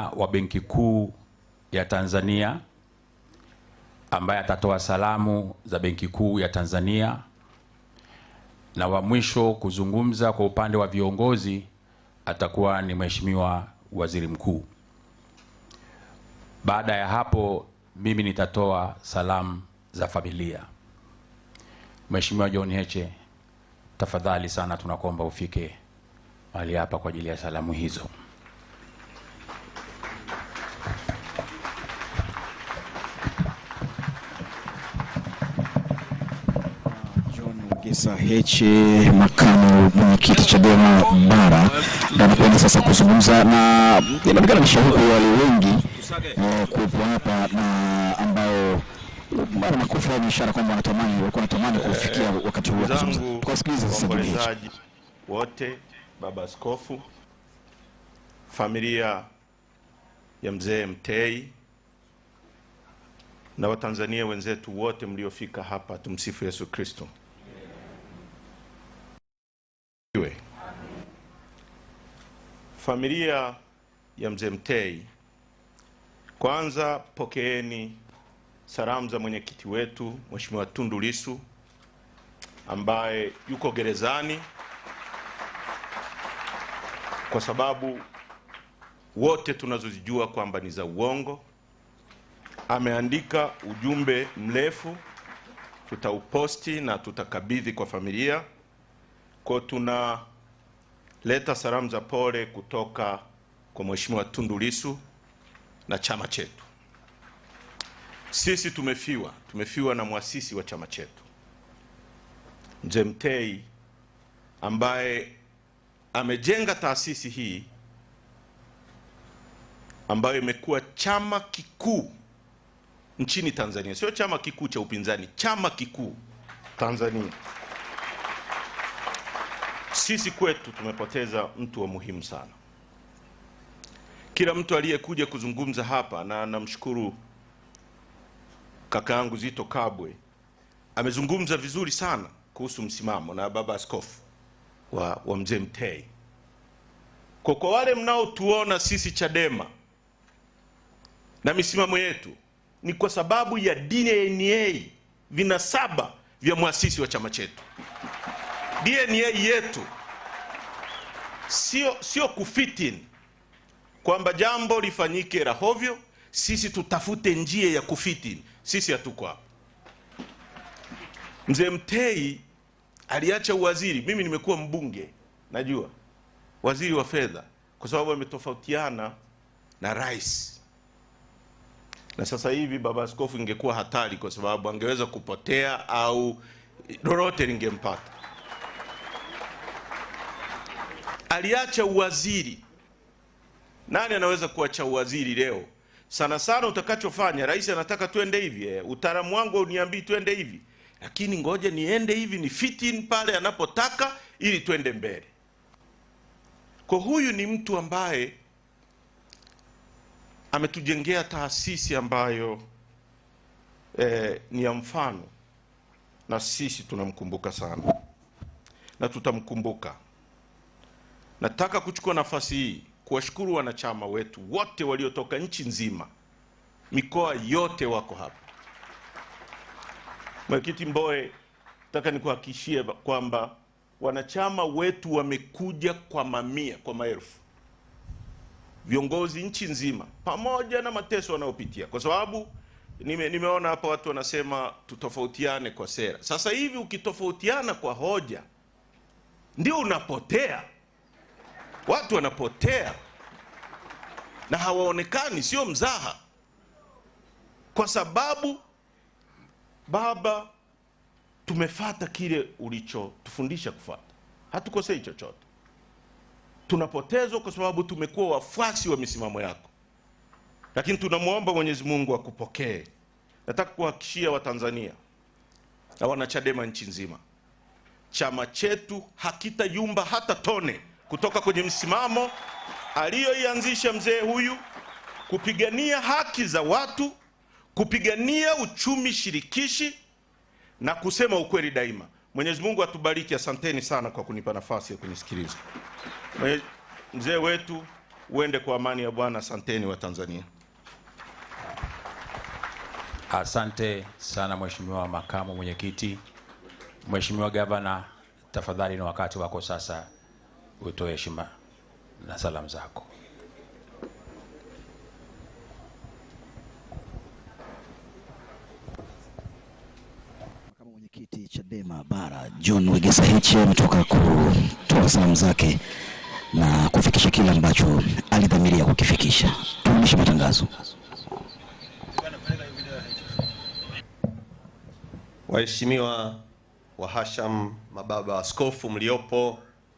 wa Benki Kuu ya Tanzania ambaye atatoa salamu za Benki Kuu ya Tanzania, na wa mwisho kuzungumza kwa upande wa viongozi atakuwa ni Mheshimiwa Waziri Mkuu. Baada ya hapo mimi nitatoa salamu za familia. Mheshimiwa John Heche, tafadhali sana tunakuomba ufike mahali hapa kwa ajili ya salamu hizo. John Heche, makamu mwenyekiti Chadema Bara, anakwenda sasa kuzungumza, na inaonekana ni shauku wale wengi kuwepo hapa na ambao mara makofi ya ishara kwamba wanatamani kufikia wakati huu wa kuzungumza. Tukasikilize sasa John Heche. Wote, baba askofu, familia ya mzee Mtei na Watanzania wenzetu wote mliofika hapa, tumsifu Yesu Kristo. Familia ya mzee Mtei, kwanza pokeeni salamu za mwenyekiti wetu Mheshimiwa Tundu Lissu ambaye yuko gerezani kwa sababu wote tunazozijua kwamba ni za uongo. Ameandika ujumbe mrefu, tutauposti na tutakabidhi kwa familia. Kwa tunaleta salamu za pole kutoka kwa Mheshimiwa Tundu Lissu na chama chetu. Sisi tumefiwa na muasisi wa chama chetu mzee Mtei ambaye amejenga taasisi hii ambayo imekuwa chama kikuu nchini Tanzania. Sio chama kikuu cha upinzani, chama kikuu Tanzania. Sisi kwetu tumepoteza mtu wa muhimu sana. Kila mtu aliyekuja kuzungumza hapa, na namshukuru kakaangu Zito Kabwe, amezungumza vizuri sana kuhusu msimamo, na baba askofu wa mzee Mtei. Kwa wale mnaotuona sisi Chadema na misimamo yetu, ni kwa sababu ya DNA, vinasaba vya muasisi wa chama chetu. DNA yetu sio kufitin kwamba jambo lifanyike rahovyo sisi tutafute njia ya kufitin. Sisi hatuko hapo. Mzee Mtei aliacha uwaziri, mimi nimekuwa mbunge, najua waziri wa fedha, kwa sababu ametofautiana na rais. Na sasa hivi baba askofu ingekuwa hatari, kwa sababu angeweza kupotea au lolote lingempata. Aliacha uwaziri. Nani anaweza kuacha uwaziri leo? Sana sana utakachofanya, rais anataka tuende hivi, utaalamu wangu uniambii tuende hivi, lakini ngoja niende hivi, ni fit in pale anapotaka ili tuende mbele. Kwa huyu ni mtu ambaye ametujengea taasisi ambayo ni ya mfano, na sisi tunamkumbuka sana na tutamkumbuka. Nataka kuchukua nafasi hii kuwashukuru wanachama wetu wote waliotoka nchi nzima, mikoa yote wako hapa. Mwenyekiti Mboe, nataka nikuhakikishie kwamba wanachama wetu wamekuja kwa mamia, kwa maelfu. Viongozi nchi nzima, pamoja na mateso wanayopitia, kwa sababu nimeona hapa watu wanasema tutofautiane kwa sera. Sasa hivi ukitofautiana kwa hoja ndio unapotea. Watu wanapotea na hawaonekani, sio mzaha. Kwa sababu baba, tumefata kile ulichotufundisha kufuata. Hatukosei chochote. Tunapotezwa kwa sababu tumekuwa wafuasi wa misimamo yako. Lakini tunamuomba Mwenyezi Mungu akupokee. Nataka kuhakikishia Watanzania na wanachadema nchi nzima, chama chetu hakitayumba hata tone kutoka kwenye msimamo aliyoianzisha mzee huyu, kupigania haki za watu, kupigania uchumi shirikishi na kusema ukweli daima. Mwenyezi Mungu atubariki. Asanteni sana kwa kunipa nafasi ya kunisikiliza. Mzee wetu, uende kwa amani ya Bwana. Asanteni wa Tanzania. Asante sana Mheshimiwa Makamu Mwenyekiti. Mheshimiwa Gavana, tafadhali ni wakati wako sasa utoe heshima na salamu zako. Makamu Mwenyekiti Chadema Bara John Wegesa Heche ametoka kutoa salamu zake na kufikisha kile ambacho alidhamiria kukifikisha. Turudishe matangazo. Waheshimiwa wahasham, mababa askofu mliopo,